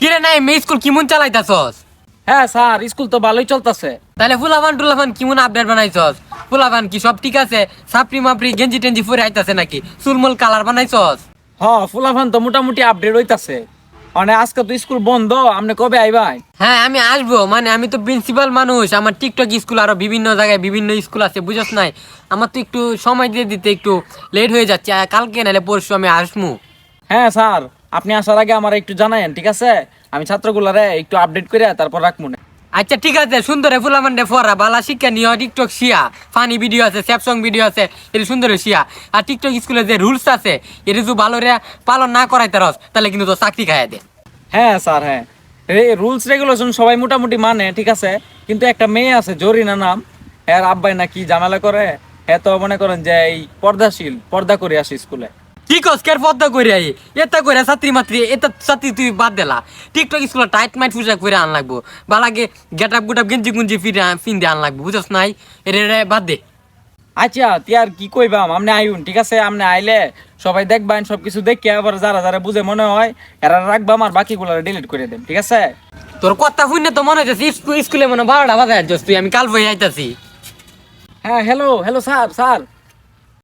কিরে নাই মে স্কুল কিমন চালাইতাছস? হ্যাঁ স্যার, স্কুল তো ভালোই চলতেছে। তাহলে ফুলাবান টুলাবান কিমন আপডেট বানাইছস? ফুলাবান কি সব ঠিক আছে? সাপড়ি মাপড়ি গেঞ্জি টেঞ্জি পরে আইতাছে নাকি? চুলমুল কালার বানাইছস? ফুলাফান তো মোটামুটি আপডেট হইতাছে। মানে আজকে তো স্কুল বন্ধ, আপনি কবে আইবাই? হ্যাঁ আমি আসবো, মানে আমি তো প্রিন্সিপাল মানুষ, আমার টিকটক স্কুল আরো বিভিন্ন জায়গায় বিভিন্ন স্কুল আছে, বুঝছ নাই? আমার তো একটু সময় দিয়ে দিতে একটু লেট হয়ে যাচ্ছে, কালকে নাহলে পরশু আমি আসবো। হ্যাঁ স্যার, আপনি আসার আগে আমার একটু জানায়েন, ঠিক আছে? আমি ছাত্রগুলারে একটু আপডেট করে তারপর রাখবো না। আচ্ছা ঠিক আছে, সুন্দরে ফুলামান্ডে ফরা বালা শিক্ষা নিও, টিকটক শিয়া ফানি ভিডিও আছে, স্যাপসং ভিডিও আছে, এটা সুন্দর শিয়া। আর টিকটক স্কুলে যে রুলস আছে এটা যদি ভালো রে পালন না করাইতে রস তাহলে কিন্তু তো চাকরি খাইয়া দে। হ্যাঁ স্যার, হ্যাঁ রুলস রেগুলেশন সবাই মোটামুটি মানে, ঠিক আছে। কিন্তু একটা মেয়ে আছে জরিনা নাম, এর আব্বাই নাকি ঝামেলা করে। হ্যাঁ তো মনে করেন যে এই পর্দাশীল, পর্দা করে আসে স্কুলে। কি কস কের পদ্মা করে আই এটা করে ছাত্রী মাত্রী এটা ছাত্রী তুই বাদ দিলা। টিকটক স্কুলে টাইট মাইট পোশাক করে আন লাগবো, বালাগে গেট আপ গুটাপ গেঞ্জি গুঞ্জি ফিরে ফিন দিয়ে আন লাগবো, বুঝছ নাই? এটা বাদ দে। আচ্ছা তুই আর কি কইবাম, আপনি আইউন, ঠিক আছে? আপনি আইলে সবাই দেখবেন, সবকিছু দেখে আবার যারা যারা বুঝে মনে হয় এরা রাখবাম, আর বাকিগুলো ডিলিট করে দেন, ঠিক আছে? তোর কথা শুনে তো মনে হচ্ছে স্কুলে মনে 12টা বাজে আসছিস তুই, আমি কাল বই আইতাছি। হ্যাঁ, হ্যালো হ্যালো স্যার, স্যার